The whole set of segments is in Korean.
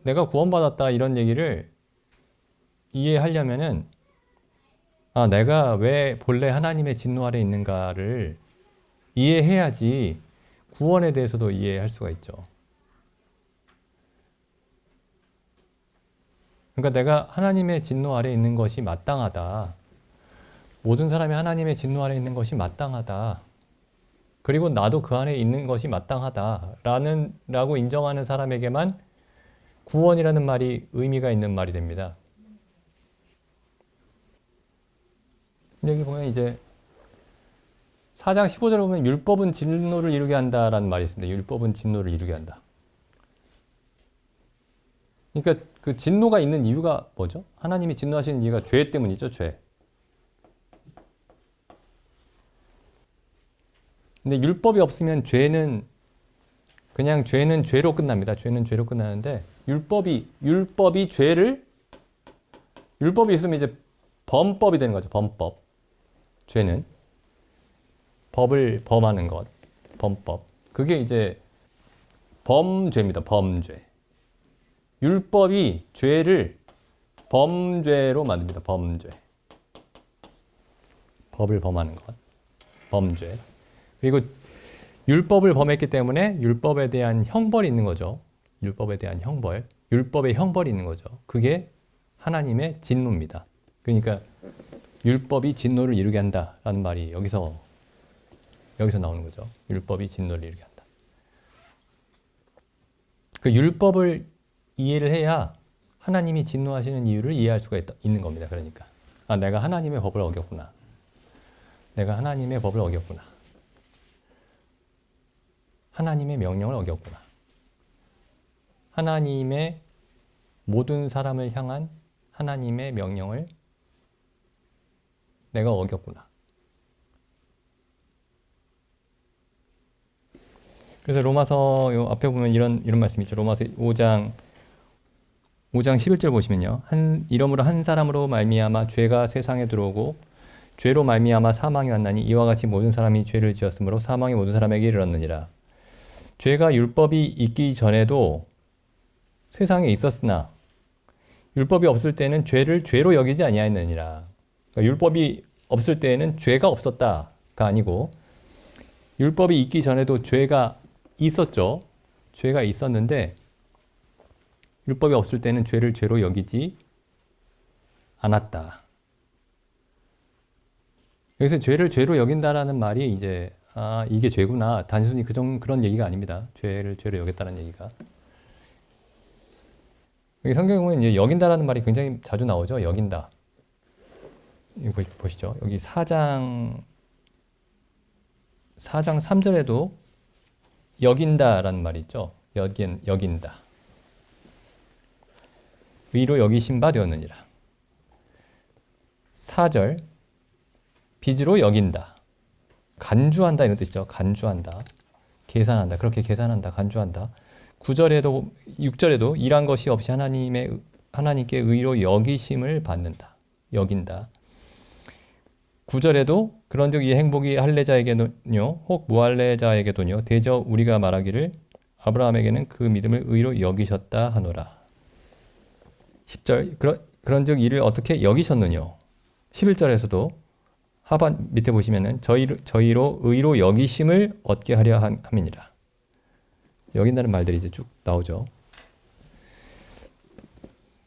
내가 구원받았다 이런 얘기를 이해하려면은 내가 왜 본래 하나님의 진노 아래 있는가를 이해해야지 구원에 대해서도 이해할 수가 있죠. 그러니까 내가 하나님의 진노 아래 있는 것이 마땅하다. 모든 사람이 하나님의 진노 아래 있는 것이 마땅하다. 그리고 나도 그 안에 있는 것이 마땅하다. 라고 인정하는 사람에게만 구원이라는 말이 의미가 있는 말이 됩니다. 여기 보면 이제 4장 15절에 보면 율법은 진노를 이루게 한다라는 말이 있습니다. 율법은 진노를 이루게 한다. 그러니까 그 진노가 있는 이유가 뭐죠? 하나님이 진노하시는 이유가 죄 때문이죠, 죄. 근데 율법이 없으면 죄는 죄로 끝납니다. 죄는 죄로 끝나는데 율법이 있으면 이제 범법이 되는 거죠. 범법. 죄는 법을 범하는 것, 범법. 그게 이제 범죄입니다. 범죄. 율법이 죄를 범죄로 만듭니다. 범죄. 법을 범하는 것, 범죄. 그리고 율법을 범했기 때문에 율법에 대한 형벌이 있는 거죠. 율법에 대한 형벌. 율법의 형벌이 있는 거죠. 그게 하나님의 진노입니다. 그러니까 율법이 진노를 이루게 한다라는 말이 여기서 나오는 거죠. 율법이 진노를 이루게 한다. 그 율법을 이해를 해야 하나님이 진노하시는 이유를 이해할 수가 있는 겁니다. 그러니까 내가 하나님의 법을 어겼구나. 내가 하나님의 법을 어겼구나. 하나님의 명령을 어겼구나. 하나님의 모든 사람을 향한 하나님의 명령을 내가 어겼구나. 그래서 로마서 요 앞에 보면 이런 말씀이 있죠. 로마서 5장 11절 보시면요. 이러므로 한 사람으로 말미암아 죄가 세상에 들어오고 죄로 말미암아 사망이 왔나니 이와 같이 모든 사람이 죄를 지었으므로 사망이 모든 사람에게 이르렀느니라. 죄가 율법이 있기 전에도 세상에 있었으나 율법이 없을 때는 죄를 죄로 여기지 아니하였느니라. 그러니까 율법이 없을 때에는 죄가 없었다가 아니고 율법이 있기 전에도 죄가 있었죠. 죄가 있었는데 율법이 없을 때는 죄를 죄로 여기지 않았다. 여기서 죄를 죄로 여긴다라는 말이 이제 이게 죄구나. 단순히 그런 얘기가 아닙니다. 죄를 죄로 여겼다는 얘기가. 여기 성경에 보면 이제 여긴다라는 말이 굉장히 자주 나오죠. 여긴다. 이거 보시죠. 여기 4장 3절에도 여긴다라는 말이 있죠. 여긴다. 의로 여기신 바 되었느니라. 4절 빚으로 여긴다. 간주한다 이런 뜻이죠. 간주한다. 계산한다. 그렇게 계산한다. 간주한다. 6절에도 일한 것이 없이 하나님께 의로 여기심을 받는다. 여긴다. 9절에도 그런즉 이 행복이 할례자에게는요 혹 무할례자에게도요 대저 우리가 말하기를 아브라함에게는 그 믿음을 의로 여기셨다 하노라. 10절 그런즉 이를 어떻게 여기셨느뇨. 11절에서도 하반 밑에 보시면은 저희로 의로 여기심을 얻게 하려 함이니라. 여긴다는 말들이 이제 쭉 나오죠.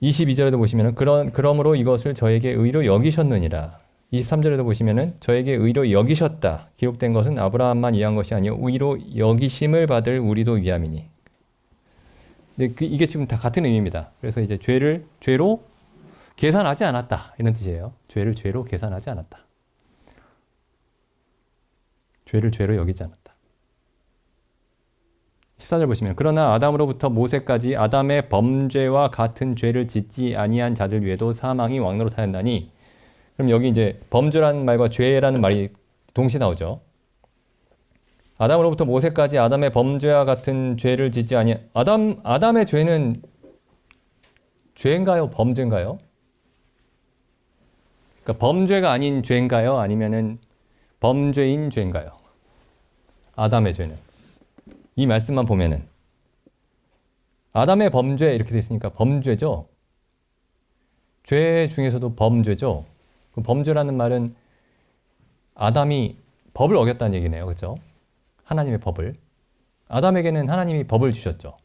22절에도 보시면은 그러므로 이것을 저에게 의로 여기셨느니라. 23절에도 보시면은 저에게 의로 여기셨다. 기록된 것은 아브라함만 위한 것이 아니요 의로 여기심을 받을 우리도 위함이니. 근데 이게 지금 다 같은 의미입니다. 그래서 이제 죄를 죄로 계산하지 않았다 이런 뜻이에요. 죄를 죄로 계산하지 않았다. 죄를 죄로 여기지 않았다. 14절 보시면 그러나 아담으로부터 모세까지 아담의 범죄와 같은 죄를 짓지 아니한 자들 위에도 사망이 왕노릇하였나니. 그럼 여기 이제 범죄라는 말과 죄라는 말이 동시에 나오죠. 아담으로부터 모세까지 아담의 범죄와 같은 죄를 짓지 아니한 아담의 죄는 죄인가요? 범죄인가요? 그러니까 범죄가 아닌 죄인가요? 아니면은 범죄인 죄인가요? 아담의 죄는. 이 말씀만 보면은 아담의 범죄 이렇게 돼 있으니까 범죄죠. 죄 중에서도 범죄죠. 그 범죄라는 말은 아담이 법을 어겼다는 얘기네요. 그렇죠? 하나님의 법을. 아담에게는 하나님이 법을 주셨죠.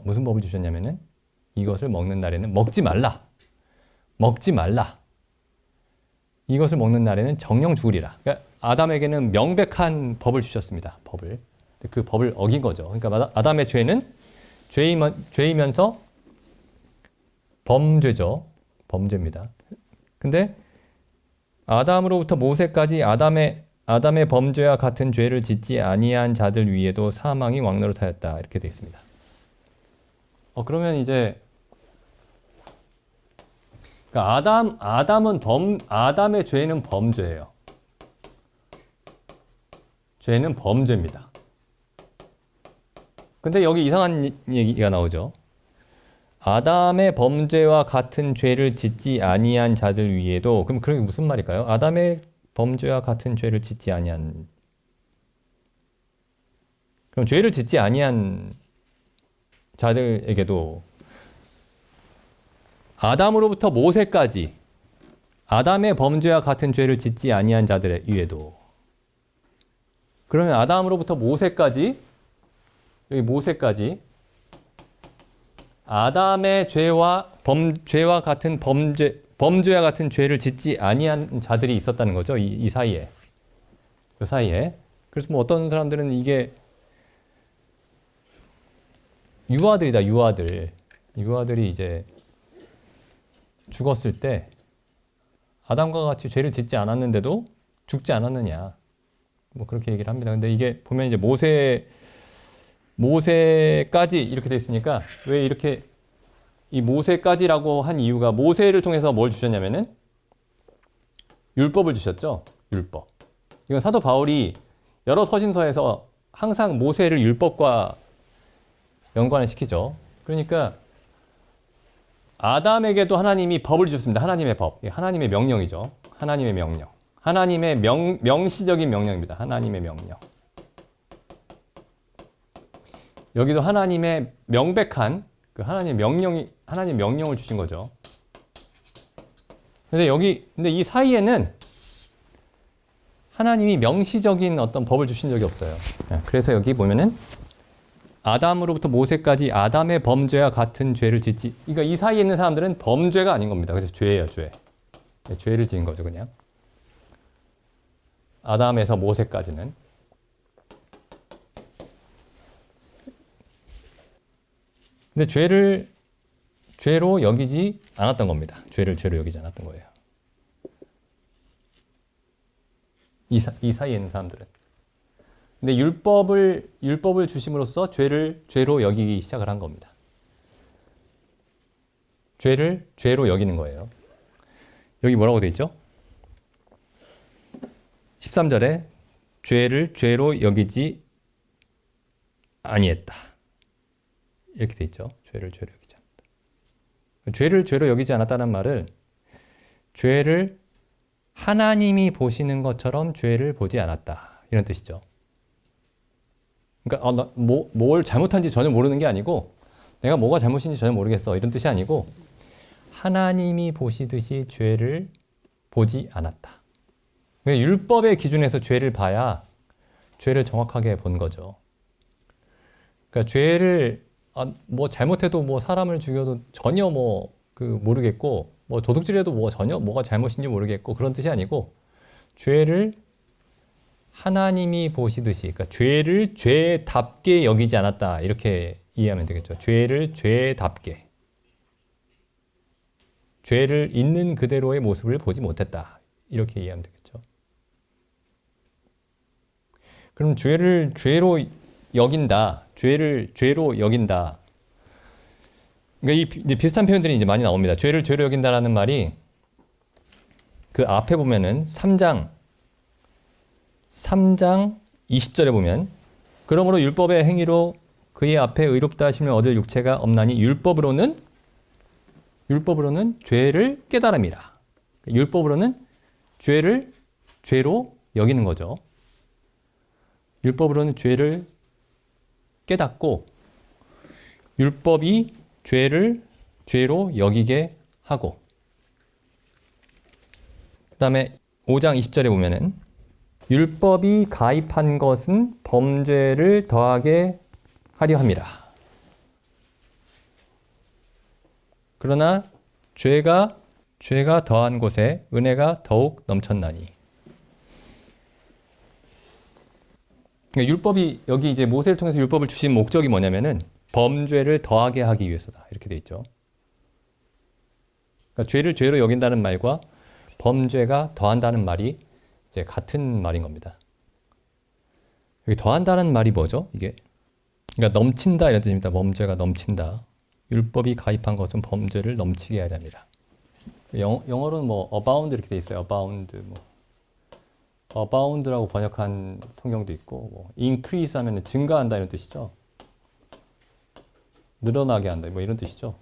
무슨 법을 주셨냐면은 이것을 먹는 날에는 먹지 말라. 먹지 말라. 이것을 먹는 날에는 정령 죽으리라. 그러니까 아담에게는 명백한 법을 주셨습니다. 법을. 그 법을 어긴 거죠. 그러니까 아담의 죄는 죄이면서 범죄죠. 범죄입니다. 근데 아담으로부터 모세까지 아담의 범죄와 같은 죄를 짓지 아니한 자들 위에도 사망이 왕노릇하였다. 이렇게 되어 있습니다. 그러면 이제 그러니까 아담의 죄는 범죄예요. 죄는 범죄입니다. 근데 여기 이상한 얘기가 나오죠. 아담의 범죄와 같은 죄를 짓지 아니한 자들 위에도, 그럼 그게 무슨 말일까요? 아담의 범죄와 같은 죄를 짓지 아니한, 그럼 죄를 짓지 아니한 자들에게도 아담으로부터 모세까지 아담의 범죄와 같은 죄를 짓지 아니한 자들 위에도, 그러면 아담으로부터 모세까지, 여기 모세까지 아담의 죄와 같은 범죄와 같은 죄를 짓지 아니한 자들이 있었다는 거죠. 이 사이에. 그 사이에. 그래서 뭐 어떤 사람들은 이게 유아들이다, 유아들. 유아들이 이제 죽었을 때 아담과 같이 죄를 짓지 않았는데도 죽지 않았느냐. 뭐 그렇게 얘기를 합니다. 근데 이게 보면 이제 모세까지 이렇게 돼 있으니까 왜 이렇게 이 모세까지라고 한 이유가 모세를 통해서 뭘 주셨냐면은 율법을 주셨죠. 율법. 이건 사도 바울이 여러 서신서에서 항상 모세를 율법과 연관을 시키죠. 그러니까 아담에게도 하나님이 법을 주셨습니다. 하나님의 법. 하나님의 명령이죠. 하나님의 명령. 하나님의 명시적인 명령입니다. 하나님의 명령. 여기도 하나님의 명백한 그 하나님 명령을 주신 거죠. 근데 이 사이에는 하나님이 명시적인 어떤 법을 주신 적이 없어요. 그래서 여기 보면은 아담으로부터 모세까지 아담의 범죄와 같은 죄를 짓지. 그러니까 이 사이에 있는 사람들은 범죄가 아닌 겁니다. 그래서 죄예요, 죄. 죄를 지은 거죠, 그냥. 아담에서 모세까지는. 근데 죄로 여기지 않았던 겁니다. 죄를 죄로 여기지 않았던 거예요. 이 사이에 있는 사람들은. 근데 율법을 주심으로써 죄를 죄로 여기기 시작을 한 겁니다. 죄를 죄로 여기는 거예요. 여기 뭐라고 돼 있죠? 13절에 죄를 죄로 여기지 아니했다. 이렇게 돼 있죠. 죄를 죄로 여기지 않았다. 죄를 죄로 여기지 않았다는 말은 죄를 하나님이 보시는 것처럼 죄를 보지 않았다. 이런 뜻이죠. 그러니까 뭘 잘못한지 전혀 모르는 게 아니고 내가 뭐가 잘못인지 전혀 모르겠어. 이런 뜻이 아니고 하나님이 보시듯이 죄를 보지 않았다. 그러니까 율법의 기준에서 죄를 봐야 죄를 정확하게 본 거죠. 그러니까 죄를 뭐 잘못해도 뭐 사람을 죽여도 전혀 모르겠고 뭐 도둑질해도 전혀 뭐가 잘못인지 모르겠고 그런 뜻이 아니고 죄를 하나님이 보시듯이, 그러니까 죄를 죄답게 여기지 않았다. 이렇게 이해하면 되겠죠. 죄를 죄답게. 죄를 있는 그대로의 모습을 보지 못했다. 이렇게 이해하면 되겠죠. 그럼 죄를 죄로 여긴다. 죄를 죄로 여긴다. 그러니까 이제 비슷한 표현들이 이제 많이 나옵니다. 죄를 죄로 여긴다라는 말이 그 앞에 보면은 3장 20절에 보면 그러므로 율법의 행위로 그의 앞에 의롭다 하심을 얻을 육체가 없나니 율법으로는 죄를 깨달음이라. 율법으로는 죄를 죄로 여기는 거죠. 율법으로는 죄를 깨닫고 율법이 죄를 죄로 여기게 하고, 그 다음에 5장 20절에 보면은 율법이 가입한 것은 범죄를 더하게 하려 함이라. 그러나 죄가 더한 곳에 은혜가 더욱 넘쳤나니. 그러니까 율법이, 여기 이제 모세를 통해서 율법을 주신 목적이 뭐냐면은 범죄를 더하게 하기 위해서다. 이렇게 돼 있죠. 그러니까 죄를 죄로 여긴다는 말과 범죄가 더한다는 말이 이제 같은 말인 겁니다. 여기 더한다는 말이 뭐죠? 이게 그러니까 넘친다 이런 뜻입니다. 범죄가 넘친다. 율법이 가입한 것은 범죄를 넘치게 하려 합니다. 영어로는 뭐 abound 이렇게 돼 있어요. abound 뭐 abound라고 번역한 성경도 있고, 뭐 increase 하면 증가한다 이런 뜻이죠. 늘어나게 한다 뭐 이런 뜻이죠.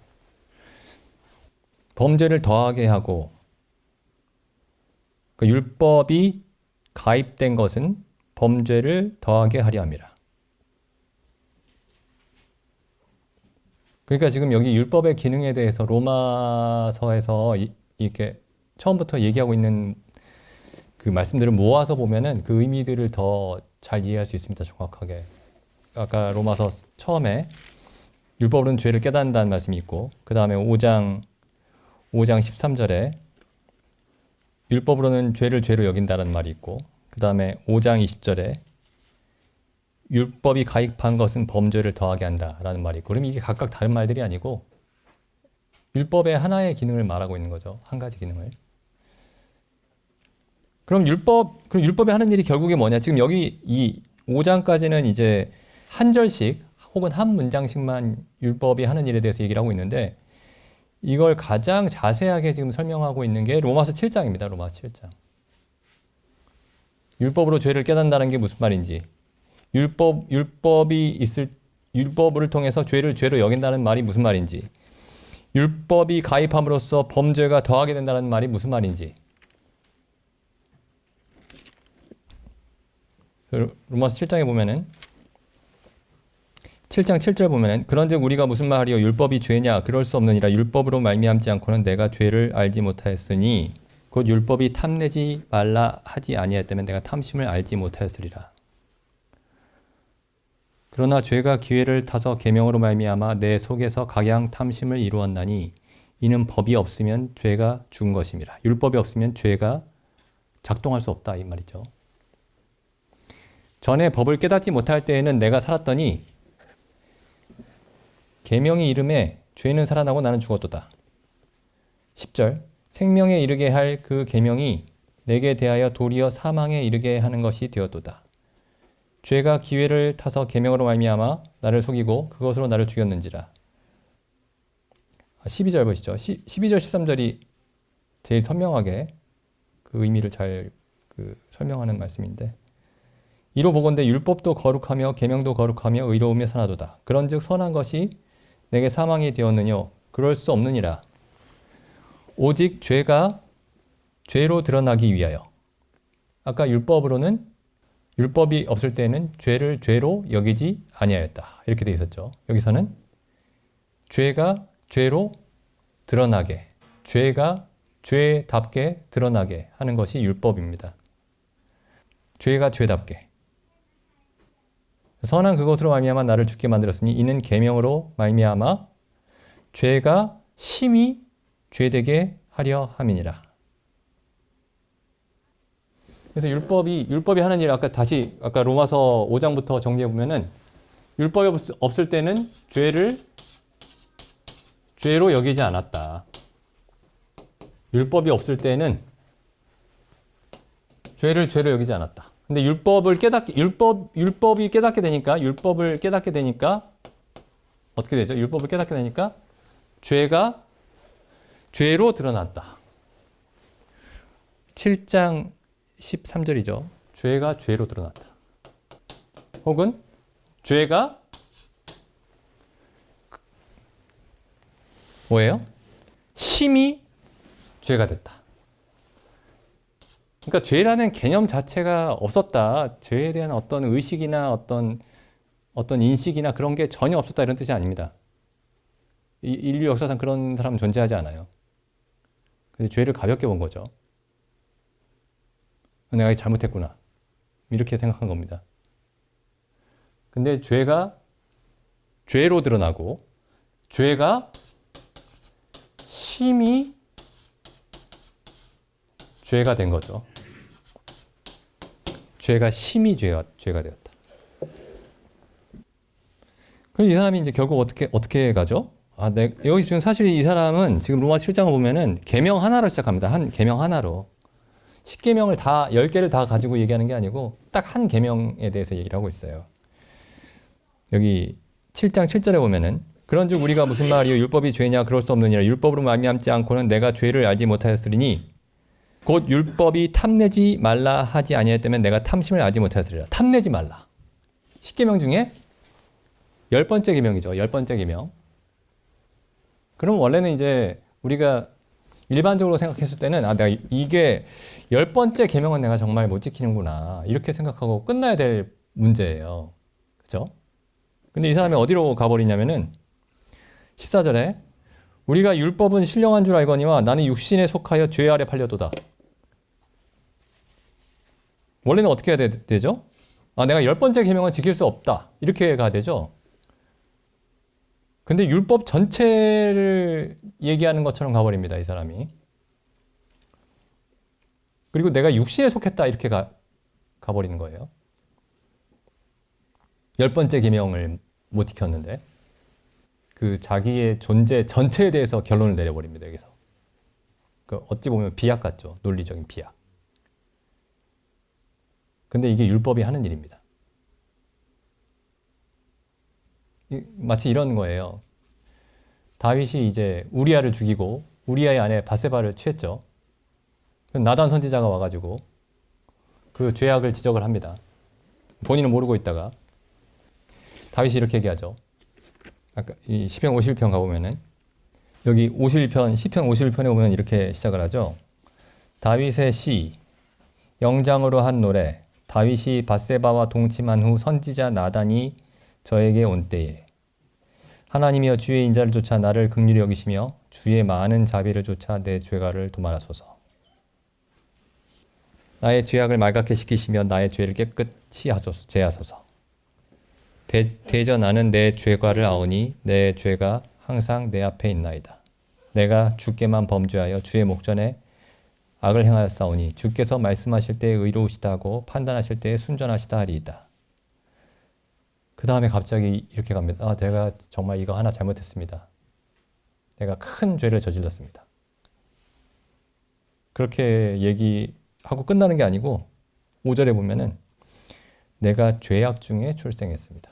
범죄를 더하게 하고, 그 율법이 가입된 것은 범죄를 더하게 하려 함이라. 그러니까 지금 여기 율법의 기능에 대해서 로마서에서 이렇게 처음부터 얘기하고 있는 그 말씀들을 모아서 보면은 그 의미들을 더 잘 이해할 수 있습니다. 정확하게. 아까 로마서 처음에 율법으로는 죄를 깨닫는다는 말씀이 있고, 그 다음에 5장 13절에 율법으로는 죄를 죄로 여긴다는 말이 있고, 그 다음에 5장 20절에 율법이 가입한 것은 범죄를 더하게 한다라는 말이 있고, 그럼 이게 각각 다른 말들이 아니고 율법의 하나의 기능을 말하고 있는 거죠. 한 가지 기능을. 그럼 율법이 하는 일이 결국에 뭐냐? 지금 여기 이 5장까지는 이제 한 절씩 혹은 한 문장씩만 율법이 하는 일에 대해서 얘기를 하고 있는데, 이걸 가장 자세하게 지금 설명하고 있는 게 로마서 7장입니다. 로마서 7장. 율법으로 죄를 깨닫는다는 게 무슨 말인지, 율법을 통해서 죄를 죄로 여긴다는 말이 무슨 말인지, 율법이 가입함으로써 범죄가 더하게 된다는 말이 무슨 말인지. 로마서 7장에 보면은 7장 7절 보면은 그런즉 우리가 무슨 말이요 율법이 죄냐 그럴 수 없느니라. 율법으로 말미암지 않고는 내가 죄를 알지 못하였으니 곧 율법이 탐내지 말라 하지 아니하였다면 내가 탐심을 알지 못하였으리라. 그러나 죄가 기회를 타서 계명으로 말미암아 내 속에서 각양 탐심을 이루었나니 이는 법이 없으면 죄가 죽은 것임이라. 율법이 없으면 죄가 작동할 수 없다 이 말이죠. 전에 법을 깨닫지 못할 때에는 내가 살았더니 계명이 이름에 죄는 살아나고 나는 죽었도다. 10절 생명에 이르게 할 그 계명이 내게 대하여 도리어 사망에 이르게 하는 것이 되었도다. 죄가 기회를 타서 계명으로 말미암아 나를 속이고 그것으로 나를 죽였는지라. 12절 보시죠. 12절 13절이 제일 선명하게 그 의미를 잘 설명하는 말씀인데, 이로 보건대 율법도 거룩하며 계명도 거룩하며 의로우며 선하도다. 그런즉 선한 것이 내게 사망이 되었느뇨 그럴 수 없느니라. 오직 죄가 죄로 드러나기 위하여. 아까 율법이 없을 때는 죄를 죄로 여기지 아니하였다 이렇게 돼 있었죠. 여기서는 죄가 죄로 드러나게, 죄가 죄답게 드러나게 하는 것이 율법입니다. 죄가 죄답게. 선한 그것으로 말미암아 나를 죽게 만들었으니 이는 계명으로 말미암아 죄가 심히 죄되게 하려 함이니라. 그래서 율법이 하는 일, 아까 로마서 5장부터 정리해 보면은 율법이 없을 때는 죄를 죄로 여기지 않았다. 율법이 없을 때는 죄를 죄로 여기지 않았다. 근데 율법을 깨닫게 되니까 어떻게 되죠? 율법을 깨닫게 되니까 죄가 죄로 드러났다. 7장 13절이죠. 죄가 죄로 드러났다. 혹은 죄가 뭐예요? 심히 죄가 됐다. 그러니까 죄라는 개념 자체가 없었다. 죄에 대한 어떤 의식이나 어떤 인식이나 그런 게 전혀 없었다 이런 뜻이 아닙니다. 인류 역사상 그런 사람은 존재하지 않아요. 그래서 죄를 가볍게 본 거죠. 내가 잘못했구나. 이렇게 생각한 겁니다. 근데 죄가 죄로 드러나고 죄가 힘이 죄가 된 거죠. 죄가 심히 죄가 되었다. 그럼 이 사람이 이제 결국 어떻게 가죠? 여기 지금 사실 이 사람은 지금 로마 7장을 보면은 계명 하나로 시작합니다. 한 계명 하나로. 10계명을 다 10개를 다 가지고 얘기하는 게 아니고 딱 한 계명에 대해서 얘기를 하고 있어요. 여기 7장 7절에 보면은 그런즉 우리가 무슨 말이요 율법이 죄냐 그럴 수 없느니라 율법으로 말미암지 않고는 내가 죄를 알지 못하였으리니 곧 율법이 탐내지 말라 하지 아니하였다면 내가 탐심을 알지 못하였으리라. 탐내지 말라. 10계명 중에 10번째 계명이죠. 10번째 계명. 그럼 원래는 이제 우리가 일반적으로 생각했을 때는 내가 이게 10번째 계명은 내가 정말 못 지키는구나. 이렇게 생각하고 끝나야 될 문제예요. 그죠? 근데 이 사람이 어디로 가버리냐면은 14절에 우리가 율법은 신령한 줄 알거니와 나는 육신에 속하여 죄 아래 팔려도다. 원래는 어떻게 해야 되죠? 내가 10번째 계명은 지킬 수 없다. 이렇게 가야 되죠? 근데 율법 전체를 얘기하는 것처럼 가버립니다. 이 사람이. 그리고 내가 육신에 속했다. 이렇게 가버리는 거예요. 10번째 계명을 못 지켰는데 그 자기의 존재 전체에 대해서 결론을 내려버립니다. 여기서. 어찌 보면 비약 같죠. 논리적인 비약. 근데 이게 율법이 하는 일입니다. 마치 이런 거예요. 다윗이 이제 우리아를 죽이고 우리아의 아내 바세바를 취했죠. 나단 선지자가 와가지고 그 죄악을 지적을 합니다. 본인은 모르고 있다가 다윗이 이렇게 얘기하죠. 아까 이 시편 51편 가보면은 여기 51편 시편 51편에 보면 이렇게 시작을 하죠. 다윗의 시 영장으로 한 노래 다윗이 바세바와 동침한 후 선지자 나단이 저에게 온 때에 하나님이여 주의 인자를 쫓아 나를 긍휼히 여기시며 주의 많은 자비를 쫓아 내 죄가를 도말하소서. 나의 죄악을 말갛게 시키시며 나의 죄를 깨끗이 하소서 제하소서. 대저 나는 내 죄과를 아오니 내 죄가 항상 내 앞에 있나이다. 내가 주께만 범죄하여 주의 목전에 악을 행하였사오니 주께서 말씀하실 때에 의로우시다 하고 판단하실 때에 순전하시다 하리이다. 그 다음에 갑자기 이렇게 갑니다. 내가 정말 이거 하나 잘못했습니다. 내가 큰 죄를 저질렀습니다. 그렇게 얘기하고 끝나는 게 아니고 5절에 보면은 내가 죄악 중에 출생했습니다.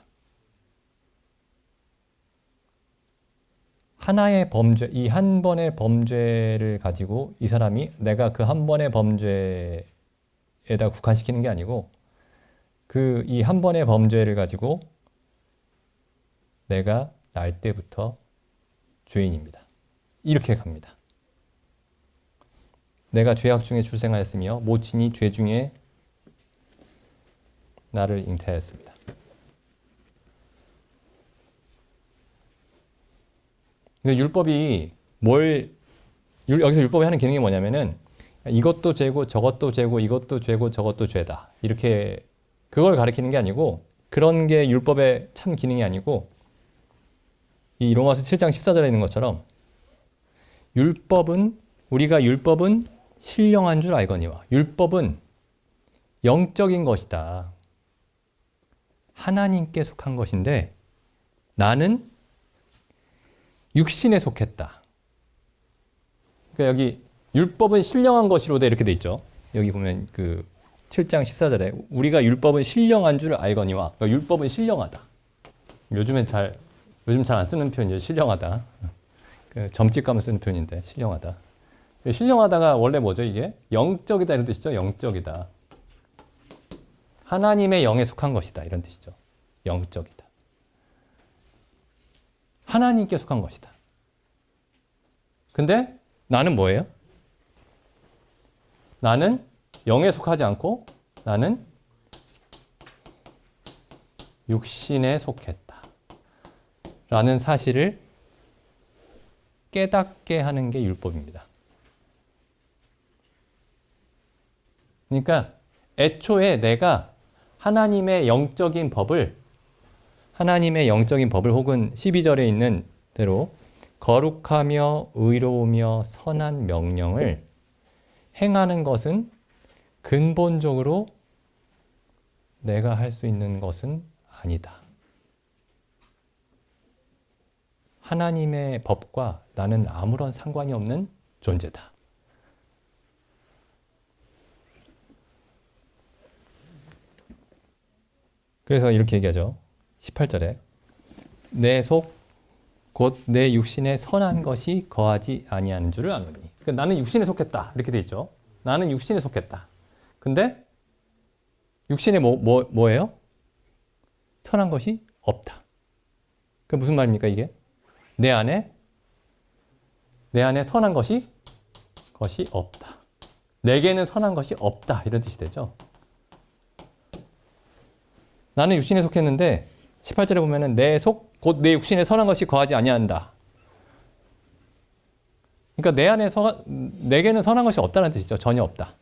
하나의 범죄, 이 한 번의 범죄를 가지고 이 사람이 내가 그 한 번의 범죄에다 국한시키는 게 아니고 그 이 한 번의 범죄를 가지고 내가 날 때부터 죄인입니다. 이렇게 갑니다. 내가 죄악 중에 출생하였으며 모친이 죄 중에 나를 잉태하였습니다. 근데 율법이 여기서 율법이 하는 기능이 뭐냐면은 이것도 죄고 저것도 죄고 이것도 죄고 저것도 죄다. 이렇게 그걸 가리키는 게 아니고 그런 게 율법의 참 기능이 아니고 이 로마서 7장 14절에 있는 것처럼 우리가 율법은 신령한 줄 알거니와 율법은 영적인 것이다. 하나님께 속한 것인데 나는 육신에 속했다. 그러니까 여기 율법은 신령한 것이로되 이렇게 돼 있죠. 여기 보면 그 7장 14절에 우리가 율법은 신령한 줄 알거니와 그러니까 율법은 신령하다. 요즘 잘 안 쓰는 표현이죠. 신령하다. 그 점집 가면 쓰는 표현인데 신령하다. 신령하다가 원래 뭐죠 이게? 영적이다 이런 뜻이죠. 영적이다. 하나님의 영에 속한 것이다 이런 뜻이죠. 영적이다. 하나님께 속한 것이다. 근데 나는 뭐예요? 나는 영에 속하지 않고 나는 육신에 속했다. 라는 사실을 깨닫게 하는 게 율법입니다. 그러니까 애초에 내가 하나님의 영적인 법을 혹은 12절에 있는 대로 거룩하며 의로우며 선한 명령을 행하는 것은 근본적으로 내가 할 수 있는 것은 아니다. 하나님의 법과 나는 아무런 상관이 없는 존재다. 그래서 이렇게 얘기하죠. 18절에 내 속 곧 내 육신에 선한 것이 거하지 아니하는 줄을 아노니. 그러니까 나는 육신에 속했다. 이렇게 돼 있죠. 나는 육신에 속했다. 근데 육신에 뭐예요? 선한 것이 없다. 그 무슨 말입니까 이게? 내 안에 선한 것이 없다. 내게는 선한 것이 없다. 이런 뜻이 되죠. 나는 육신에 속했는데 18절에 보면은 내 속 곧 내 육신에 선한 것이 거하지 아니한다. 그러니까 내 안에 내게는 선한 것이 없다는 뜻이죠. 전혀 없다.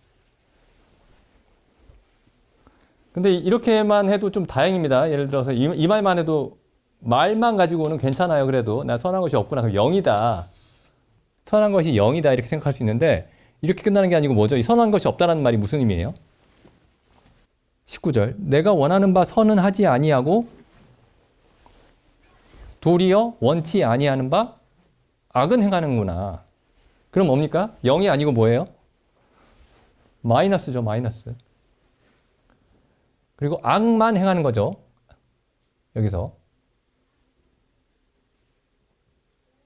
근데 이렇게만 해도 좀 다행입니다. 예를 들어서 이 말만 해도 말만 가지고는 괜찮아요. 그래도 나 선한 것이 없구나. 그럼 0이다. 선한 것이 0이다. 이렇게 생각할 수 있는데 이렇게 끝나는 게 아니고 뭐죠? 이 선한 것이 없다는 말이 무슨 의미예요? 19절 내가 원하는 바 선은 하지 아니하고 도리어 원치 아니하는 바 악은 행하는구나. 그럼 뭡니까? 0이 아니고 뭐예요? 마이너스죠. 마이너스. 그리고 악만 행하는 거죠. 여기서.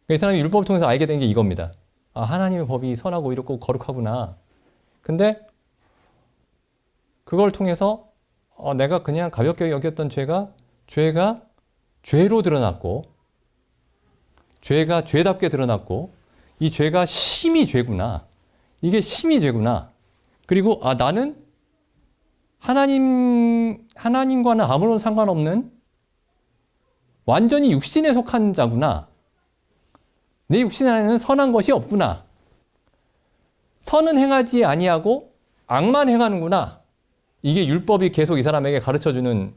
이 사람이 율법을 통해서 알게 된 게 이겁니다. 아, 하나님의 법이 선하고 이렇고 거룩하구나. 근데 그걸 통해서 내가 그냥 가볍게 여겼던 죄가 죄로 드러났고 죄가 죄답게 드러났고 이 죄가 심히 죄구나. 이게 심히 죄구나. 그리고 나는 하나님과는 아무런 상관없는 완전히 육신에 속한 자구나. 내 육신 안에는 선한 것이 없구나. 선은 행하지 아니하고 악만 행하는구나. 이게 율법이 계속 이 사람에게 가르쳐주는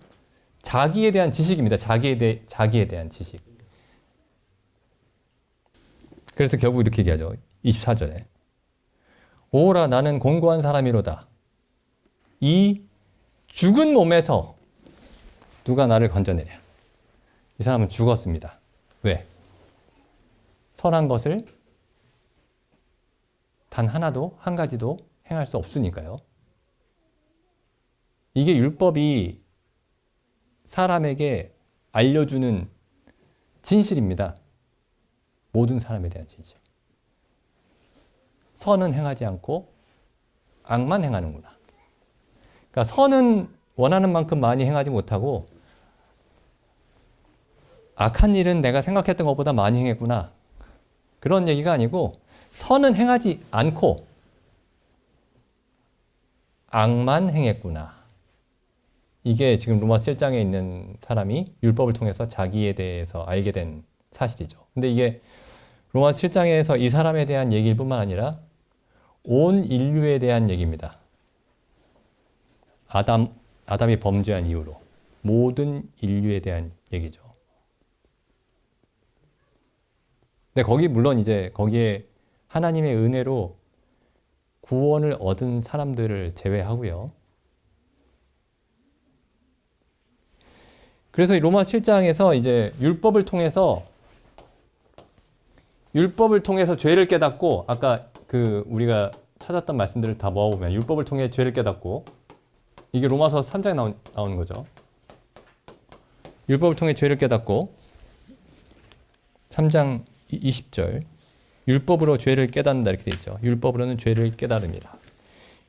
자기에 대한 지식입니다. 자기에 대한 지식. 그래서 결국 이렇게 얘기하죠. 24절에 오라 나는 공고한 사람이로다. 이 죽은 몸에서 누가 나를 건져내랴. 이 사람은 죽었습니다. 왜? 선한 것을 단 하나도 한 가지도 행할 수 없으니까요. 이게 율법이 사람에게 알려주는 진실입니다. 모든 사람에 대한 진실. 선은 행하지 않고 악만 행하는구나. 그러니까 선은 원하는 만큼 많이 행하지 못하고 악한 일은 내가 생각했던 것보다 많이 행했구나. 그런 얘기가 아니고 선은 행하지 않고 악만 행했구나. 이게 지금 로마서 7장에 있는 사람이 율법을 통해서 자기에 대해서 알게 된 사실이죠. 근데 이게 로마서 7장에서 이 사람에 대한 얘기일 뿐만 아니라 온 인류에 대한 얘기입니다. 아담이 범죄한 이후로 모든 인류에 대한 얘기죠. 근데 물론 이제 거기에 하나님의 은혜로 구원을 얻은 사람들을 제외하고요. 그래서 로마서 7장에서 이제 율법을 통해서 죄를 깨닫고 아까 우리가 찾았던 말씀들을 다 모아보면 율법을 통해 죄를 깨닫고 이게 로마서 3장에 나오는 거죠. 율법을 통해 죄를 깨닫고 3장 20절 율법으로 죄를 깨닫는다 이렇게 되어 있죠. 율법으로는 죄를 깨달음이라.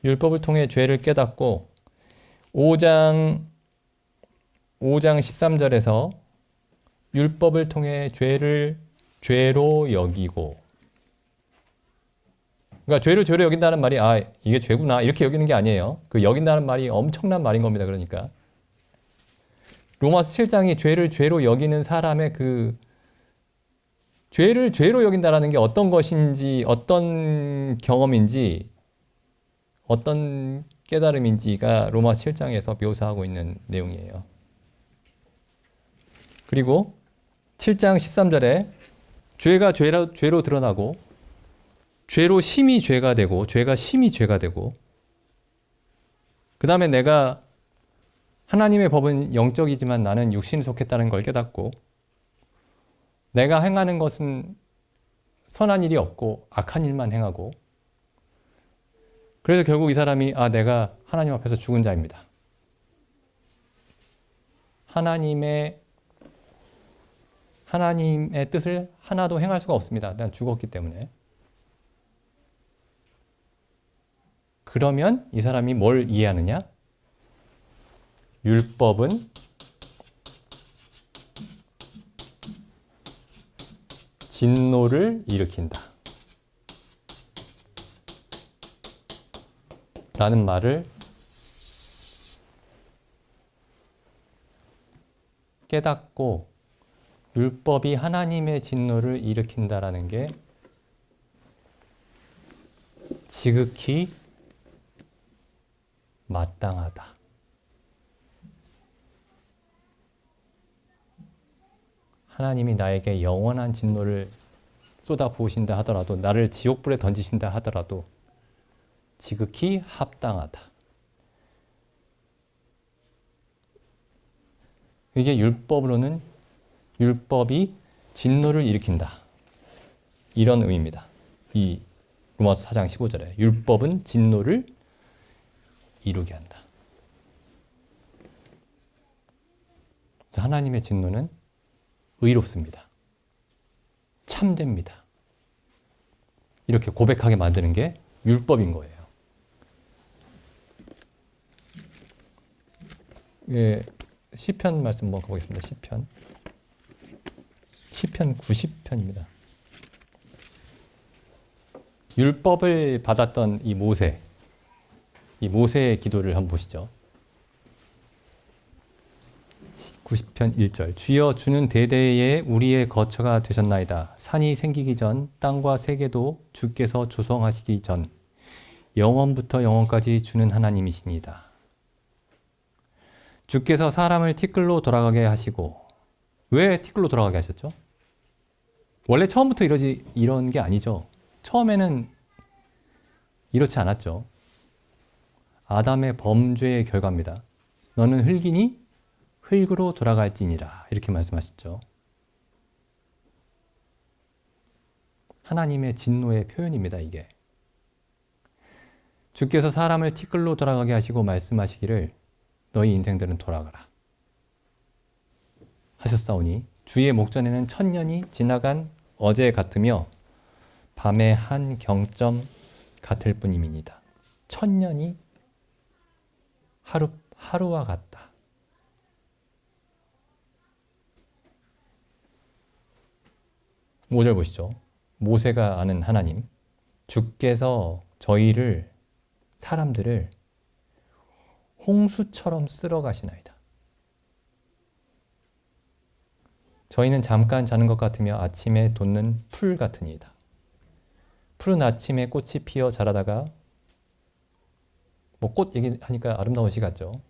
율법을 통해 죄를 깨닫고 5장 13절에서 율법을 통해 죄로 여기고 그러니까 죄로 여긴다는 말이 이게 죄구나 이렇게 여기는 게 아니에요. 그 여긴다는 말이 엄청난 말인 겁니다. 그러니까 로마서 7장이 죄로 여기는 사람의 그 죄를 죄로 여긴다라는 게 어떤 것인지, 어떤 경험인지, 어떤 깨달음인지가 로마서 7장에서 묘사하고 있는 내용이에요. 그리고 7장 13절에 죄가 죄로 드러나고, 죄로 심히 죄가 되고, 죄가 심히 죄가 되고, 그 다음에 내가 하나님의 법은 영적이지만 나는 육신에 속했다는 걸 깨닫고, 내가 행하는 것은 선한 일이 없고 악한 일만 행하고, 그래서 결국 이 사람이 내가 하나님 앞에서 죽은 자입니다. 하나님의 뜻을 하나도 행할 수가 없습니다. 난 죽었기 때문에. 그러면 이 사람이 뭘 이해하느냐? 율법은 진노를 일으킨다 라는 말을 깨닫고, 율법이 하나님의 진노를 일으킨다라는 게 지극히 마땅하다. 하나님이 나에게 영원한 진노를 쏟아 부으신다 하더라도, 나를 지옥불에 던지신다 하더라도 지극히 합당하다. 이게 율법으로는 율법이 진노를 일으킨다, 이런 의미입니다. 이 로마서 4장 15절에 율법은 진노를 이루게 한다. 하나님의 진노는 의롭습니다. 참됩니다. 이렇게 고백하게 만드는 게 율법인 거예요. 예, 시편 말씀 한번 가보겠습니다. 시편 90편입니다. 율법을 받았던 이 모세의 기도를 한번 보시죠. 90편 1절. 주여, 주는 대대에 우리의 거처가 되셨나이다. 산이 생기기 전 땅과 세계도 주께서 조성하시기 전 영원부터 영원까지 주는 하나님이시니다. 주께서 사람을 티끌로 돌아가게 하시고, 왜 티끌로 돌아가게 하셨죠? 원래 처음부터 이런 게 아니죠. 처음에는 이렇지 않았죠. 아담의 범죄의 결과입니다. 너는 흙이니 흙으로 돌아갈지니라, 이렇게 말씀하셨죠. 하나님의 진노의 표현입니다, 이게. 주께서 사람을 티끌로 돌아가게 하시고 말씀하시기를 너희 인생들은 돌아가라 하셨사오니 주의 목전에는 천년이 지나간 어제 같으며 밤의 한 경점 같을 뿐임이니이다. 천년이 하루와 같다. 오절 보시죠. 모세가 아는 하나님, 주께서 사람들을 홍수처럼 쓸어 가시나이다. 저희는 잠깐 자는 것 같으며 아침에 돋는 풀 같으니이다. 푸른 아침에 꽃이 피어 자라다가, 꽃 얘기하니까 아름다운 시 같죠.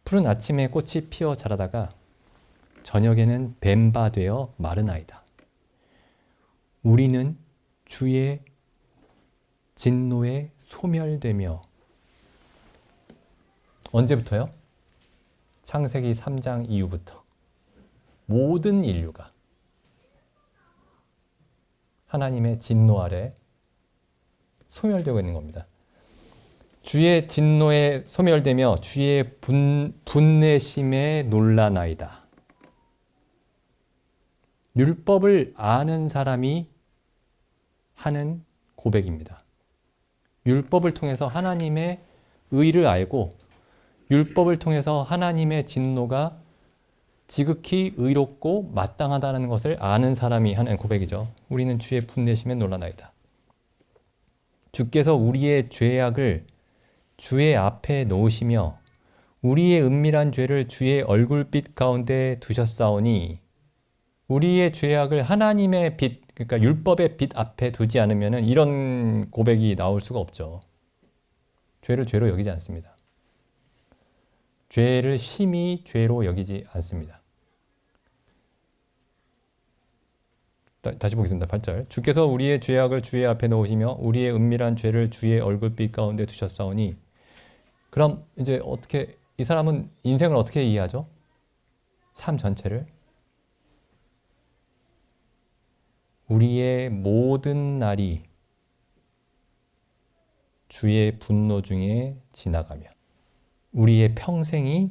푸른 아침에 꽃이 피어 자라다가 저녁에는 뱀바 되어 마르나이다. 우리는 주의 진노에 소멸되며, 언제부터요? 창세기 3장 이후부터 모든 인류가 하나님의 진노 아래 소멸되고 있는 겁니다. 주의 진노에 소멸되며 주의 분내심에 놀라나이다. 율법을 아는 사람이 하는 고백입니다. 율법을 통해서 하나님의 의를 알고, 율법을 통해서 하나님의 진노가 지극히 의롭고 마땅하다는 것을 아는 사람이 하는 고백이죠. 우리는 주의 분내심에 놀라나이다. 주께서 우리의 죄악을 주의 앞에 놓으시며 우리의 은밀한 죄를 주의 얼굴빛 가운데 두셨사오니, 우리의 죄악을 하나님의 빛, 그러니까 율법의 빛 앞에 두지 않으면은 이런 고백이 나올 수가 없죠. 죄를 죄로 여기지 않습니다. 죄를 심히 죄로 여기지 않습니다. 다시 보겠습니다. 8절. 주께서 우리의 죄악을 주의 앞에 놓으시며 우리의 은밀한 죄를 주의 얼굴빛 가운데 두셨사오니. 그럼 이제 어떻게 이 사람은 인생을 어떻게 이해하죠? 삶 전체를. 우리의 모든 날이 주의 분노 중에 지나가며 우리의 평생이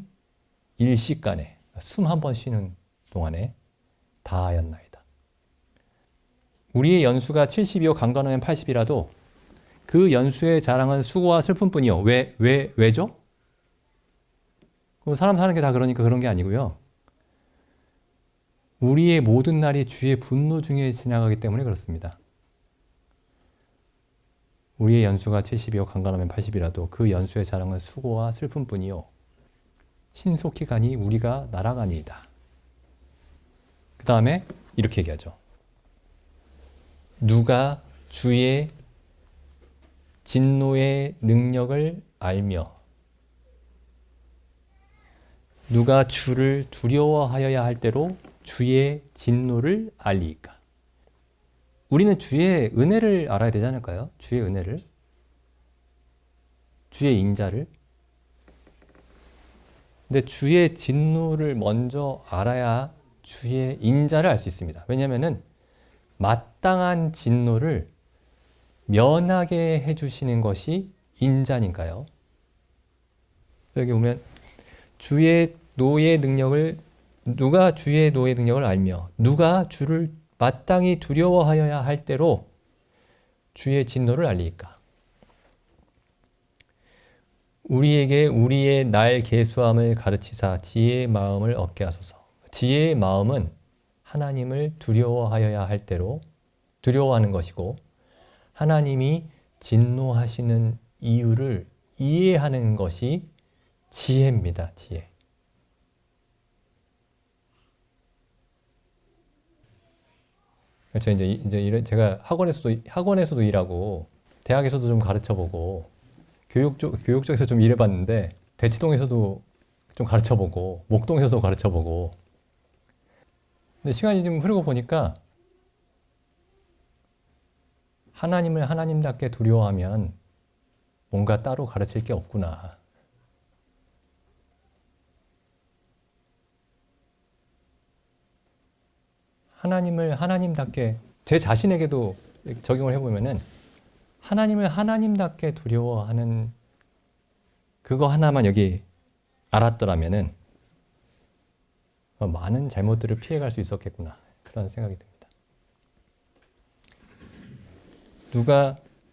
일시간에 숨 한 번 쉬는 동안에 다하였나이다. 우리의 연수가 70이요 강건하면 80이라도 그 연수의 자랑은 수고와 슬픔뿐이요. 왜죠? 사람 사는 게 다 그러니까 그런 게 아니고요. 우리의 모든 날이 주의 분노 중에 지나가기 때문에 그렇습니다. 우리의 연수가 70이요 강건하면 80이라도 그 연수의 자랑은 수고와 슬픔뿐이요. 신속히 가니 우리가 날아가니이다. 그 다음에 이렇게 얘기하죠. 누가 주의 진노의 능력을 알며 누가 주를 두려워하여야 할 때로 주의 진노를 알리이까. 우리는 주의 은혜를 알아야 되지 않을까요? 주의 은혜를. 주의 인자를. 근데 주의 진노를 먼저 알아야 주의 인자를 알 수 있습니다. 왜냐하면 마땅한 진노를 면하게 해주시는 것이 인자니까요. 여기 보면 누가 주의 노의 능력을 알며 누가 주를 마땅히 두려워하여야 할 때로 주의 진노를 알리이까. 우리에게 우리의 날 계수함을 가르치사 지혜의 마음을 얻게 하소서. 지혜의 마음은 하나님을 두려워하여야 할 때로 두려워하는 것이고 하나님이 진노하시는 이유를 이해하는 것이 지혜입니다. 지혜. 그렇죠. 이제 제가 학원에서도 일하고 대학에서도 좀 가르쳐보고 교육 쪽에서 좀 일해봤는데 대치동에서도 좀 가르쳐보고 목동에서도 가르쳐보고. 근데 시간이 좀 흐르고 보니까 하나님을 하나님답게 두려워하면 뭔가 따로 가르칠 게 없구나. 하나님을 하나님답게 제 자신에게도 적용을 해보면은 하나님을 하나님답게 두려워하는 그거 하나만 여기 알았더라면은 많은 잘못들을 피해갈 수 있었겠구나. 그런 생각이 듭니다.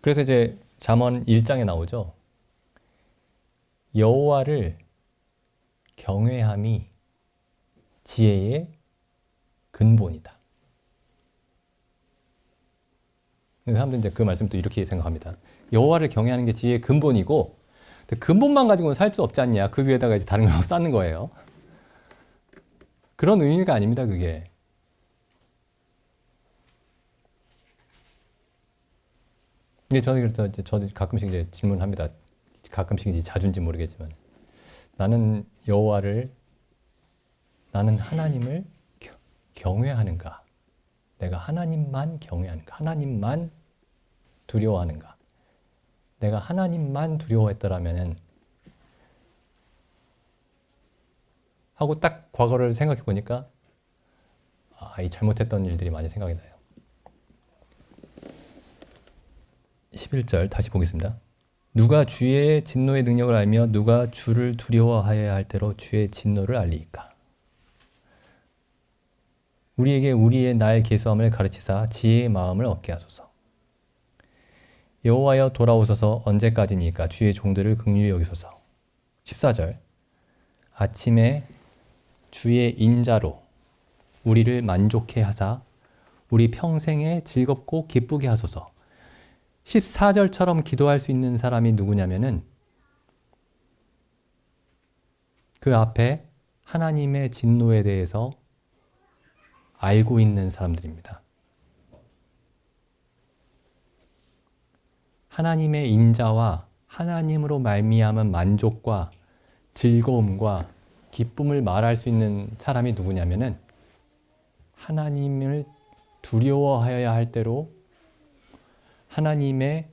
그래서 이제 잠언 1장에 나오죠. 여호와를 경외함이 지혜의 근본이다. 사람들은 이제 그 말씀 또 이렇게 생각합니다. 여호와를 경외하는 게 지혜의 근본이고 근본만 가지고는 살 수 없지 않냐. 그 위에다가 이제 다른 걸 쌓는 거예요. 그런 의미가 아닙니다. 그게. 근데 저도 가끔씩 이제 질문합니다. 가끔씩인지 자주인지 모르겠지만 나는 하나님을 경외하는가? 내가 하나님만 경외하는가? 하나님만 두려워하는가? 내가 하나님만 두려워했더라면은 하고 딱 과거를 생각해 보니까 이 잘못했던 일들이 많이 생각이 나요. 11절 다시 보겠습니다. 누가 주의 진노의 능력을 알며 누가 주를 두려워하여야 할 때로 주의 진노를 알리이까. 우리에게 우리의 날 계수함을 가르치사 지혜의 마음을 얻게 하소서. 여호와여 돌아오소서. 언제까지니까 주의 종들을 긍휼히 여기소서. 14절 아침에 주의 인자로 우리를 만족해 하사 우리 평생에 즐겁고 기쁘게 하소서. 14절처럼 기도할 수 있는 사람이 누구냐면은 그 앞에 하나님의 진노에 대해서 알고 있는 사람들입니다. 하나님의 인자와 하나님으로 말미암은 만족과 즐거움과 기쁨을 말할 수 있는 사람이 누구냐면은 하나님을 두려워하여야 할 때로 하나님의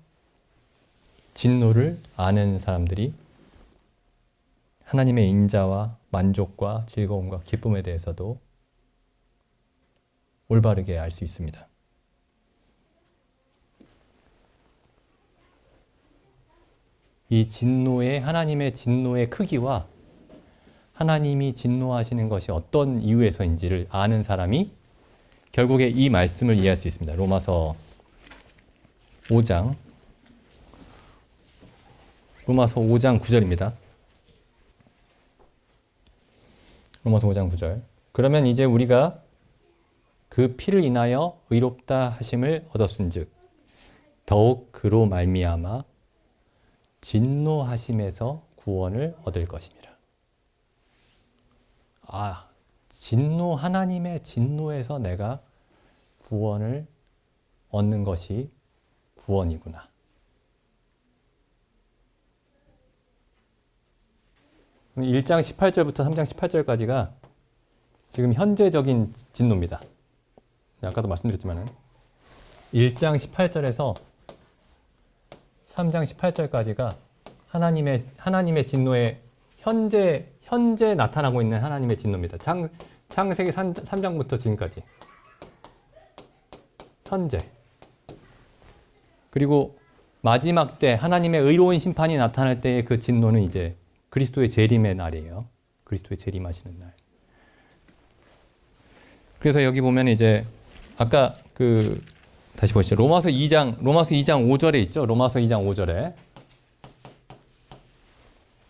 진노를 아는 사람들이 하나님의 인자와 만족과 즐거움과 기쁨에 대해서도 올바르게 알 수 있습니다. 이 진노의 하나님의 진노의 크기와 하나님이 진노하시는 것이 어떤 이유에서인지를 아는 사람이 결국에 이 말씀을 이해할 수 있습니다. 로마서 5장 9절입니다. 로마서 5장 9절. 그러면 이제 우리가 그 피를 인하여 의롭다 하심을 얻었은즉 더욱 그로 말미암아 진노하심에서 구원을 얻을 것입니다. 하나님의 진노에서 내가 구원을 얻는 것이 구원이구나. 그럼 1장 18절부터 3장 18절까지가 지금 현재적인 진노입니다. 아까도 말씀드렸지만 1장 18절에서 3장 18절까지가 하나님의 진노의 현재 나타나고 있는 하나님의 진노입니다. 창세기 3장부터 지금까지 현재. 그리고 마지막 때 하나님의 의로운 심판이 나타날 때의 그 진노는 이제 그리스도의 재림의 날이에요. 그리스도의 재림하시는 날. 그래서 여기 보면 이제 아까 다시 보시죠. 로마서 2장 5절에 있죠. 로마서 2장 5절에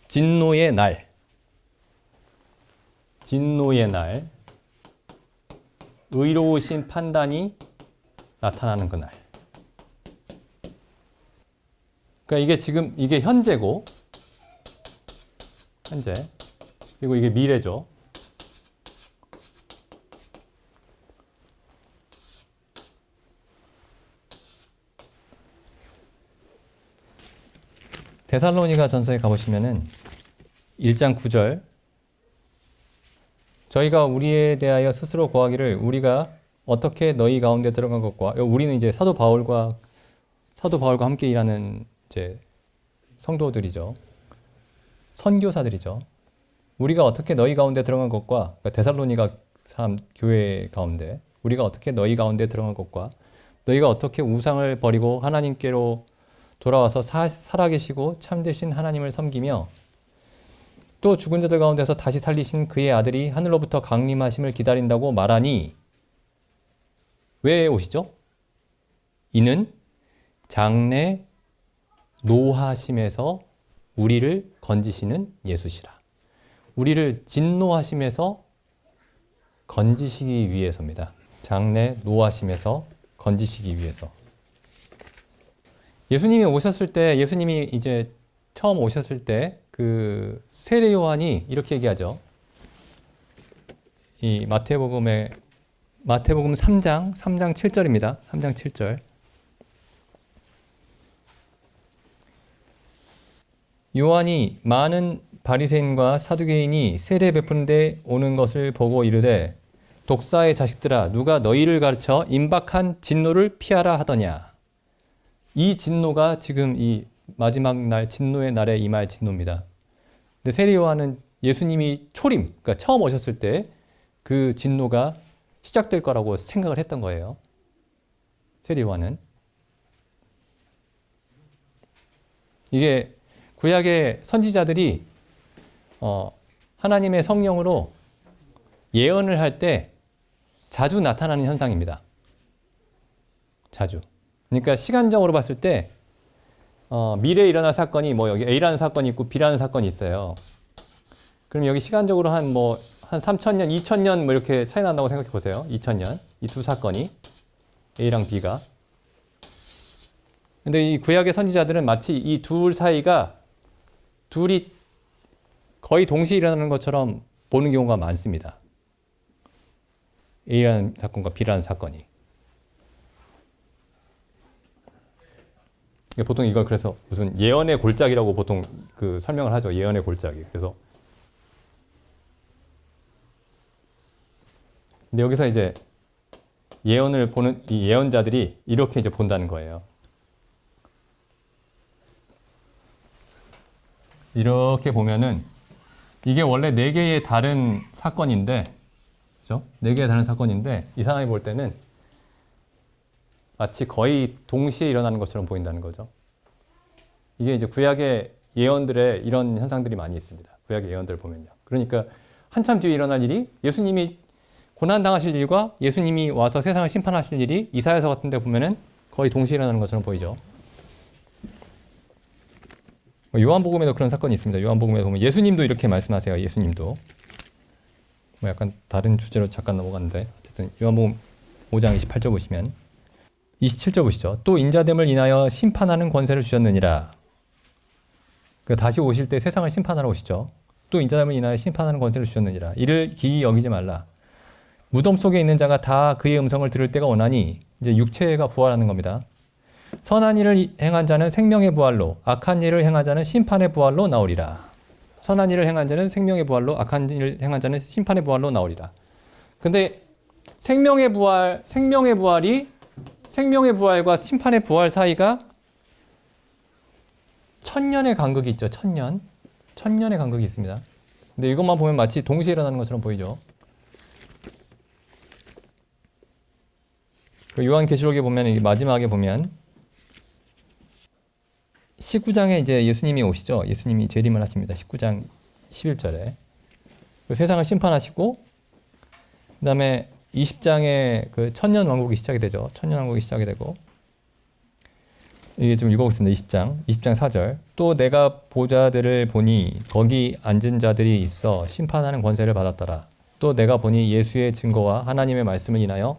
진노의 날, 의로우신 판단이 나타나는 그날. 그러니까 이게 현재고, 그리고 이게 미래죠. 데살로니가 전서에 가보시면은 1장 9절 저희가 우리에 대하여 스스로 고하기를 우리가 어떻게 너희 가운데 들어간 것과 우리는 이제 사도 바울과 함께 일하는 이제 성도들이죠. 선교사들이죠. 우리가 어떻게 너희 가운데 들어간 것과 그러니까 데살로니가 교회 가운데 우리가 어떻게 너희 가운데 들어간 것과 너희가 어떻게 우상을 버리고 하나님께로 돌아와서 살아계시고 참되신 하나님을 섬기며 또 죽은 자들 가운데서 다시 살리신 그의 아들이 하늘로부터 강림하심을 기다린다고 말하니 왜 오시죠? 이는 장래 노하심에서 우리를 건지시는 예수시라. 우리를 진노하심에서 건지시기 위해서입니다. 장래 노하심에서 건지시기 위해서. 예수님이 이제 처음 오셨을 때 그 세례 요한이 이렇게 얘기하죠. 이 마태복음 3장 7절입니다. 3장 7절. 요한이 많은 바리새인과 사두개인이 세례 베푸는데 오는 것을 보고 이르되 독사의 자식들아 누가 너희를 가르쳐 임박한 진노를 피하라 하더냐. 이 진노가 지금 이 마지막 날 진노의 날에 임할 진노입니다. 근데 세례 요한은 예수님이 그러니까 처음 오셨을 때 그 진노가 시작될 거라고 생각을 했던 거예요. 세례 요한은. 이게 구약의 선지자들이 하나님의 성령으로 예언을 할 때 자주 나타나는 현상입니다. 자주. 그러니까 시간적으로 봤을 때 미래에 일어날 사건이 여기 A라는 사건이 있고 B라는 사건이 있어요. 그럼 여기 시간적으로 한 3,000년, 2,000년 이렇게 차이 난다고 생각해 보세요. 2,000년. 이 두 사건이 A랑 B가. 근데 이 구약의 선지자들은 마치 이 둘 사이가 둘이 거의 동시에 일어나는 것처럼 보는 경우가 많습니다. A라는 사건과 B라는 사건이. 보통 이걸 그래서 무슨 예언의 골짜기라고 보통 그 설명을 하죠. 예언의 골짜기. 그래서 근데 여기서 이제 예언을 보는 이 예언자들이 이렇게 이제 본다는 거예요. 이렇게 보면은 이게 원래 네 개의 다른 사건인데, 그죠? 네 개의 다른 사건인데 이 사람이 볼 때는 마치 거의 동시에 일어나는 것처럼 보인다는 거죠. 이게 이제 구약의 예언들에 이런 현상들이 많이 있습니다. 구약의 예언들을 보면요. 그러니까 한참 뒤에 일어날 일이 예수님이 고난당하실 일과 예수님이 와서 세상을 심판하실 일이 이사야서 같은 데 보면은 거의 동시에 일어나는 것처럼 보이죠. 요한복음에도 그런 사건이 있습니다. 요한복음에 보면 예수님도 이렇게 말씀하세요. 예수님도. 약간 다른 주제로 잠깐 넘어갔는데 어쨌든 요한복음 5장 28절 보시면 27절 보시죠. 또 인자됨을 인하여 심판하는 권세를 주셨느니라. 그러니까 다시 오실 때 세상을 심판하러 오시죠. 또 인자됨을 인하여 심판하는 권세를 주셨느니라. 이를 기이 여기지 말라. 무덤 속에 있는 자가 다 그의 음성을 들을 때가 오나니 이제 육체가 부활하는 겁니다. 선한 일을 행한 자는 생명의 부활로, 악한 일을 행한 자는 심판의 부활로 나오리라. 선한 일을 행한 자는 생명의 부활로, 악한 일을 행한 자는 심판의 부활로 나오리라. 근데 생명의 부활과 심판의 부활 사이가 천년의 간극이 있죠. 천년의 간극이 있습니다. 근데 이것만 보면 마치 동시에 일어나는 것처럼 보이죠. 요한계시록에 보면 마지막에 보면 19장에 이제 예수님이 오시죠. 예수님이 재림을 하십니다. 19장 11절에 세상을 심판하시고 그다음에 20장에 그 천년 왕국이 시작이 되죠. 천년 왕국이 시작이 되고 이게 좀 읽어보겠습니다. 20장 4절. 또 내가 보좌들을 보니 거기 앉은 자들이 있어 심판하는 권세를 받았더라. 또 내가 보니 예수의 증거와 하나님의 말씀을 인하여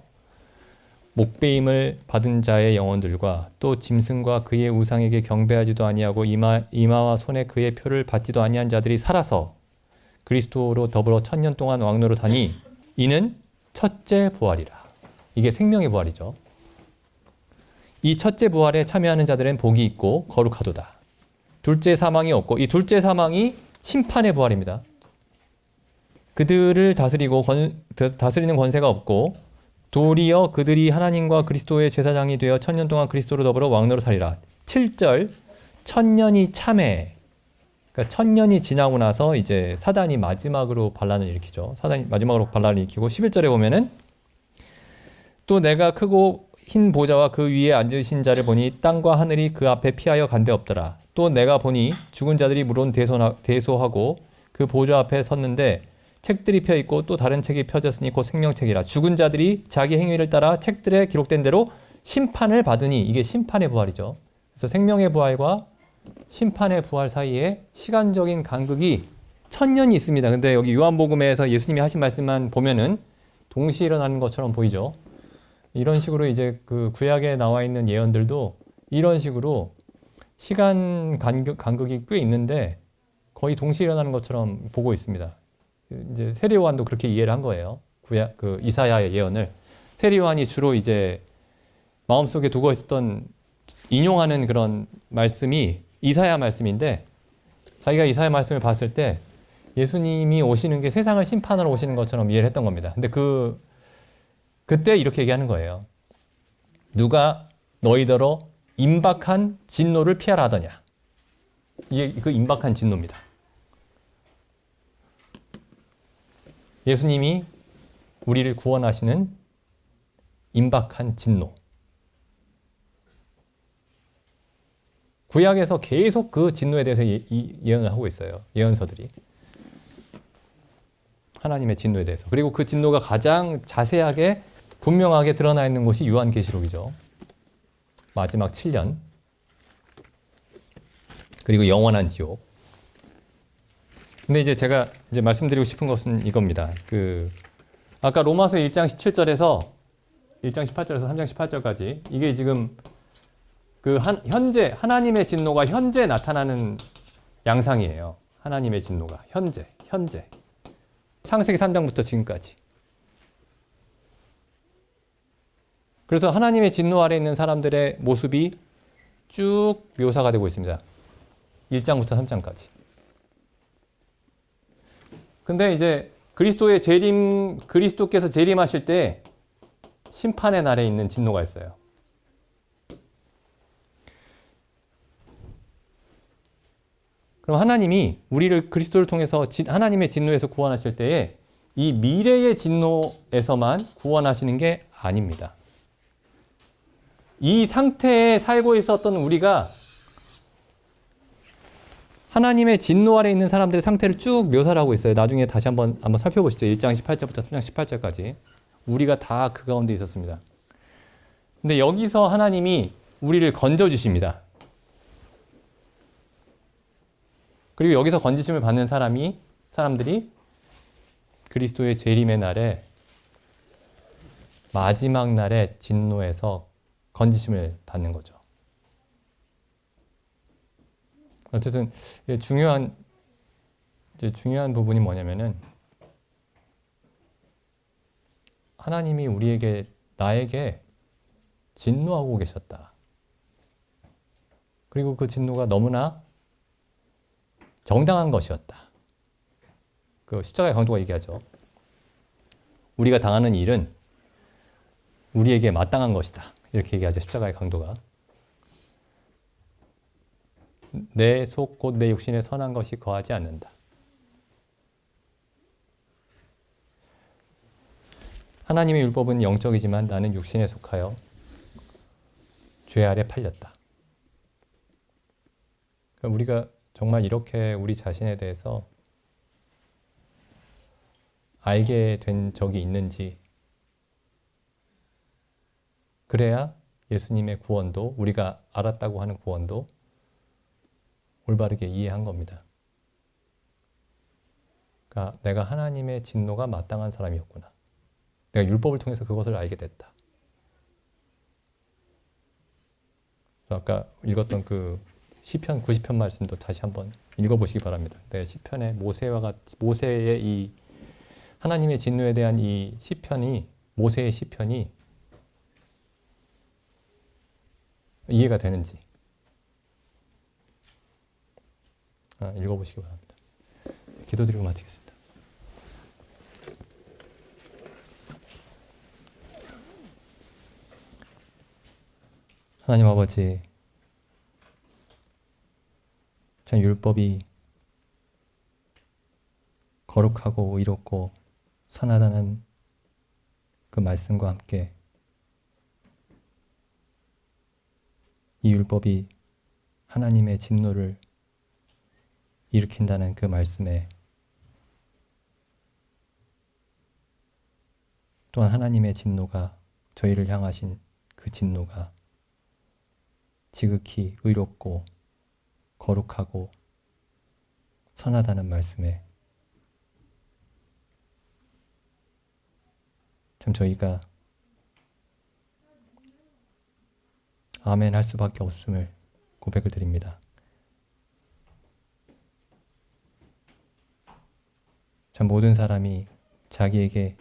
목배임을 받은 자의 영혼들과 또 짐승과 그의 우상에게 경배하지도 아니하고 이마와 손에 그의 표를 받지도 아니한 자들이 살아서 그리스도로 더불어 천년 동안 왕노릇하니 이는 첫째 부활이라. 이게 생명의 부활이죠. 이 첫째 부활에 참여하는 자들은 복이 있고 거룩하도다. 둘째 사망이 없고 이 둘째 사망이 심판의 부활입니다. 그들을 다스리는 권세가 없고 도리어 그들이 하나님과 그리스도의 제사장이 되어 천년 동안 그리스도로 더불어 왕노릇하리라. 7절 천년이 참회. 그러니까 천년이 지나고 나서 이제 사단이 마지막으로 반란을 일으키죠. 사단이 마지막으로 반란을 일으키고 11절에 보면은 또 내가 크고 흰 보좌와 그 위에 앉으신 자를 보니 땅과 하늘이 그 앞에 피하여 간데 없더라. 또 내가 보니 죽은 자들이 물론 대소하고 그 보좌 앞에 섰는데 책들이 펴 있고 또 다른 책이 펴졌으니 곧 생명책이라. 죽은 자들이 자기 행위를 따라 책들에 기록된 대로 심판을 받으니 이게 심판의 부활이죠. 그래서 생명의 부활과 심판의 부활 사이에 시간적인 간극이 천년이 있습니다. 근데 여기 요한복음에서 예수님이 하신 말씀만 보면은 동시에 일어나는 것처럼 보이죠. 이런 식으로 이제 그 구약에 나와 있는 예언들도 이런 식으로 시간 간극이 꽤 있는데 거의 동시에 일어나는 것처럼 보고 있습니다. 이제 세례 요한도 그렇게 이해를 한 거예요. 구약 그 이사야의 예언을 세례 요한이 주로 이제 마음속에 두고 있었던 인용하는 그런 말씀이 이사야 말씀인데 자기가 이사야 말씀을 봤을 때 예수님이 오시는 게 세상을 심판하러 오시는 것처럼 이해를 했던 겁니다. 근데 그때 이렇게 얘기하는 거예요. 누가 너희더러 임박한 진노를 피하라 하더냐. 이게 그 임박한 진노입니다. 예수님이 우리를 구원하시는 임박한 진노. 구약에서 계속 그 진노에 대해서 예언을 하고 있어요. 예언서들이. 하나님의 진노에 대해서. 그리고 그 진노가 가장 자세하게 분명하게 드러나 있는 곳이 요한계시록이죠. 마지막 7년. 그리고 영원한 지옥. 근데 이제 제가 이제 말씀드리고 싶은 것은 이겁니다. 아까 로마서 1장 17절에서 1장 18절에서 3장 18절까지 이게 지금 현재 하나님의 진노가 현재 나타나는 양상이에요. 하나님의 진노가 현재 창세기 3장부터 지금까지. 그래서 하나님의 진노 아래 있는 사람들의 모습이 쭉 묘사가 되고 있습니다. 1장부터 3장까지. 근데 이제 그리스도께서 재림하실 때 심판의 날에 있는 진노가 있어요. 그럼 하나님이 우리를 그리스도를 통해서 하나님의 진노에서 구원하실 때에 이 미래의 진노에서만 구원하시는 게 아닙니다. 이 상태에 살고 있었던 우리가 하나님의 진노 아래 있는 사람들의 상태를 쭉 묘사를 하고 있어요. 나중에 다시 한번 살펴보시죠. 1장 18절부터 3장 18절까지. 우리가 다 그 가운데 있었습니다. 근데 여기서 하나님이 우리를 건져주십니다. 그리고 여기서 건지심을 받는 사람들이 그리스도의 재림의 날에 마지막 날에 진노에서 건지심을 받는 거죠. 어쨌든 중요한 부분이 뭐냐면은 하나님이 나에게 진노하고 계셨다. 그리고 그 진노가 너무나 정당한 것이었다. 그 십자가의 강도가 얘기하죠. 우리가 당하는 일은 우리에게 마땅한 것이다. 이렇게 얘기하죠. 십자가의 강도가. 내 속 곧 내 육신에 선한 것이 거하지 않는다. 하나님의 율법은 영적이지만 나는 육신에 속하여 죄 아래 팔렸다. 그러니까 우리가 정말 이렇게 우리 자신에 대해서 알게 된 적이 있는지, 그래야 예수님의 구원도, 우리가 알았다고 하는 구원도 올바르게 이해한 겁니다. 그러니까 내가 하나님의 진노가 마땅한 사람이었구나. 내가 율법을 통해서 그것을 알게 됐다. 아까 읽었던 그 시편 90편 말씀도 다시 한번 읽어보시기 바랍니다. 네, 시편의 모세의 이 하나님의 진노에 대한 이 시편이, 모세의 시편이 이해가 되는지 읽어보시기 바랍니다. 기도드리고 마치겠습니다. 하나님 아버지, 참 율법이 거룩하고 의롭고 선하다는 그 말씀과 함께 이 율법이 하나님의 진노를 일으킨다는 그 말씀에, 또한 하나님의 진노가, 저희를 향하신 그 진노가 지극히 의롭고 거룩하고 선하다는 말씀에 참 저희가 아멘 할 수밖에 없음을 고백을 드립니다. 참 모든 사람이 자기에게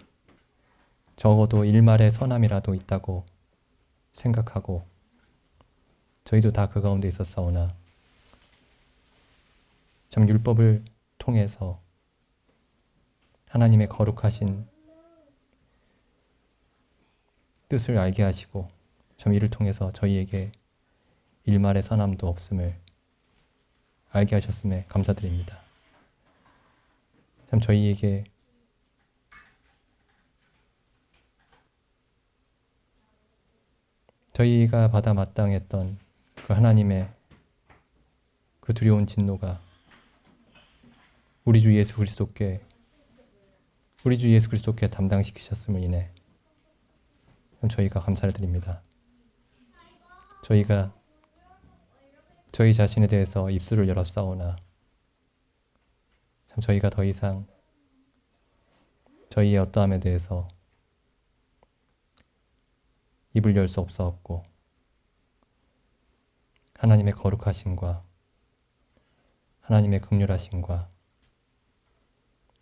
적어도 일말의 선함이라도 있다고 생각하고 저희도 다 그 가운데 있었사오나 참 율법을 통해서 하나님의 거룩하신 뜻을 알게 하시고 참 이를 통해서 저희에게 일말의 선함도 없음을 알게 하셨음에 감사드립니다. 참 저희에게 저희가 받아 마땅했던 그 하나님의 그 두려운 진노가 우리 주 예수 그리스도께 담당시키셨음을 인해 저희가 감사를 드립니다. 저희가 저희 자신에 대해서 입술을 열었사오나 참 저희가 더 이상 저희의 어떠함에 대해서 입을 열 수 없사옵고 하나님의 거룩하심과 하나님의 긍휼하심과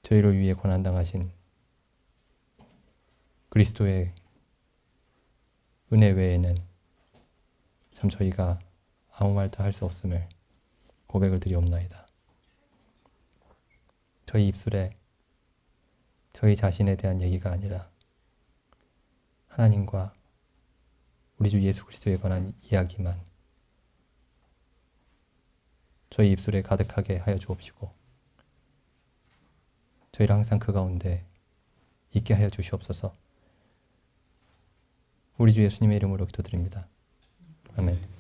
저희를 위해 고난당하신 그리스도의 은혜 외에는 참 저희가 아무 말도 할 수 없음을 고백을 드리옵나이다. 저희 입술에 저희 자신에 대한 얘기가 아니라 하나님과 우리 주 예수 그리스도에 관한 이야기만 저희 입술에 가득하게 하여 주옵시고 저희를 항상 그 가운데 있게 하여 주시옵소서. 우리 주 예수님의 이름으로 기도드립니다. 아멘.